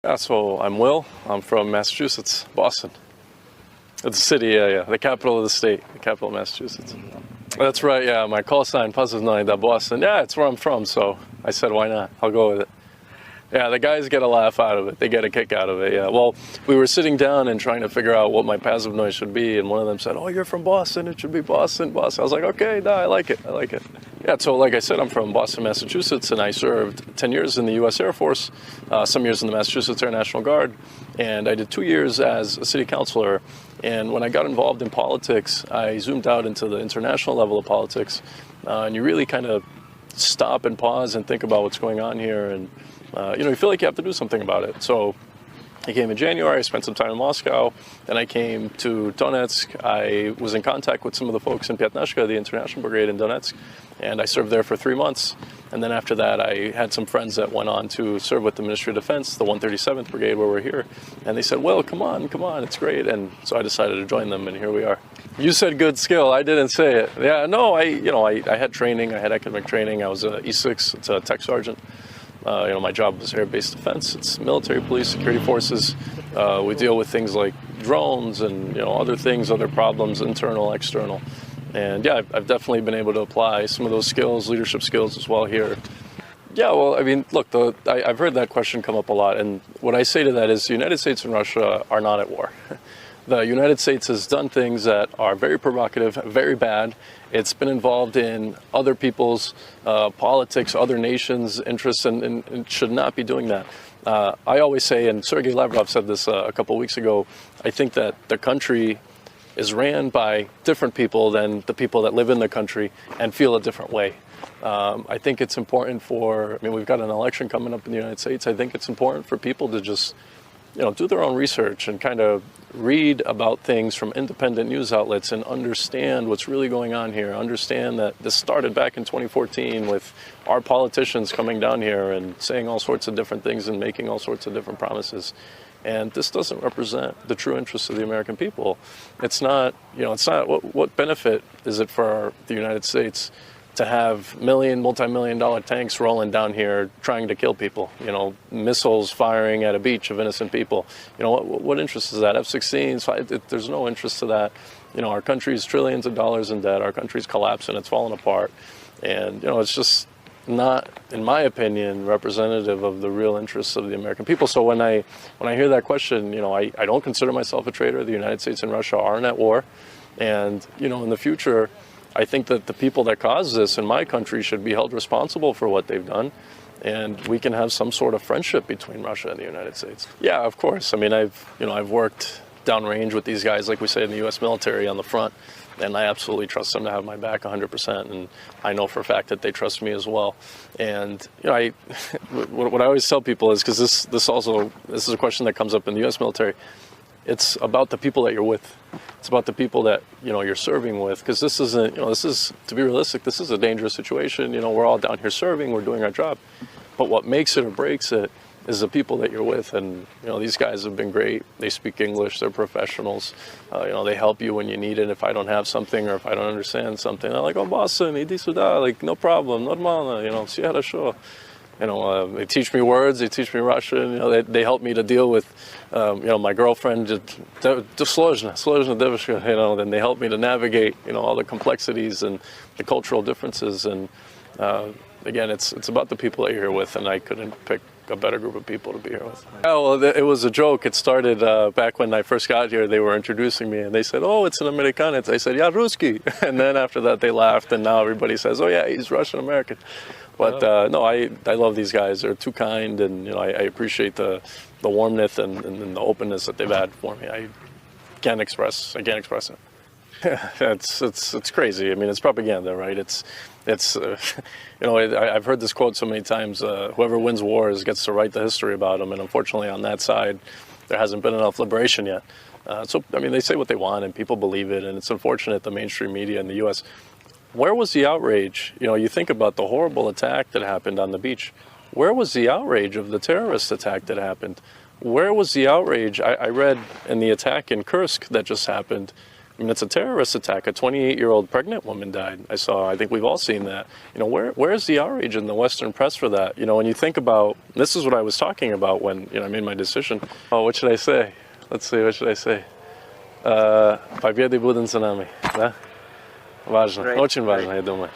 Yeah, so I'm Will. I'm from Massachusetts, Boston. It's a city, yeah, the capital of the state, the capital of Massachusetts. That's right, yeah, my call sign, Poznan, Boston. Yeah, it's where I'm from, so I said, why not? I'll go with it. Yeah, the guys get a laugh out of it. They get a kick out of it, yeah. Well, we were sitting down and trying to figure out what my passive noise should be, and one of them said, oh, you're from Boston. It should be Boston, Boston. I was like, okay, no, I like it. Yeah, so like I said, I'm from Boston, Massachusetts, and I served 10 years in the U.S. Air Force, some years in the Massachusetts Air National Guard, and I did 2 years as a city councilor. And when I got involved in politics, I zoomed out into the international level of politics, and you really kind of stop and pause and think about what's going on here, and you feel like you have to do something about it. So I came in January, I spent some time in Moscow, then I came to Donetsk. I was in contact with some of the folks in Pyatnashka, the International Brigade in Donetsk, and I served there for 3 months. And then after that, I had some friends that went on to serve with the Ministry of Defense, the 137th Brigade, where we're here. And they said, well, come on, it's great. And so I decided to join them, and here we are. You said good skill. I didn't say it. Yeah, no, I had training. I had academic training. I was a E6, it's a tech sergeant. My job was air-based defense. It's military, police, security forces. We deal with things like drones and other things, other problems, internal, external. And yeah, I've definitely been able to apply some of those skills, leadership skills as well here. Yeah, well, I mean, look, I've heard that question come up a lot, and what I say to that is the United States and Russia are not at war. The United States has done things that are very provocative, very bad. It's been involved in other people's politics, other nations' interests, and it should not be doing that. I always say, and Sergei Lavrov said this a couple of weeks ago, I think that the country is ran by different people than the people that live in the country and feel a different way. I think it's important we've got an election coming up in the United States. I think it's important for people to just do their own research and kind of read about things from independent news outlets and understand what's really going on here. Understand that this started back in 2014 with our politicians coming down here and saying all sorts of different things and making all sorts of different promises. And this doesn't represent the true interests of the American people. It's not, what benefit is it for the United States to have multi-million dollar tanks rolling down here trying to kill people, missiles firing at a beach of innocent people. What interest is that? F-16s, there's no interest to that. Our country's trillions of dollars in debt. Our country's collapsing, it's falling apart. And, it's just not, in my opinion, representative of the real interests of the American people. So when I hear that question, I don't consider myself a traitor. The United States and Russia aren't at war. And, in the future, I think that the people that caused this in my country should be held responsible for what they've done, and we can have some sort of friendship between Russia and the United States. Yeah, of course. I mean, I've worked downrange with these guys, like we say in the U.S. military, on the front, and I absolutely trust them to have my back 100%, and I know for a fact that they trust me as well. And what I always tell people is, because this is a question that comes up in the U.S. military. It's about the people that you're with. It's about the people that you're serving with, because this isn't, to be realistic, this is a dangerous situation. We're all down here serving, we're doing our job, but what makes it or breaks it is the people that you're with. And these guys have been great. They speak English, they're professionals. They help you when you need it. If I don't have something or if I don't understand something, they're like, oh, Boston, iди сюда, like, no problem, нормально, все хорошо. They teach me words, they teach me Russian, they help me to deal with, my girlfriend, сложно девушка, then they help me to navigate, all the complexities and the cultural differences. And again, it's about the people that you're here with, and I couldn't pick a better group of people to be here with. Oh, well, it was a joke. It started back when I first got here. They were introducing me, and they said, oh, it's an Americanец. I said, yeah, Ruski. And then after that, they laughed, and now everybody says, oh, yeah, he's Russian-American. But no, I love these guys. They're too kind, and I appreciate the warmth and the openness that they've had for me. I can't express it. It's crazy. I mean, it's propaganda, right? I've heard this quote so many times. Whoever wins wars gets to write the history about them, and unfortunately, on that side, there hasn't been enough liberation yet. They say what they want, and people believe it, and it's unfortunate the mainstream media in the U.S. Where was the outrage? You think about the horrible attack that happened on the beach. Where was the outrage of the terrorist attack that happened? Where was the outrage? I read in the attack in Kursk that just happened. mean, it's a terrorist attack. A 28-year-old pregnant woman died. I think we've all seen that. You know, where's the outrage in the Western press for that? You know, when you think about, this is what I was talking about when, you know, I made my decision. Oh, what should I say? Let's see, what should I say? Победы будут за нами, да? Важно, очень важно, я думаю.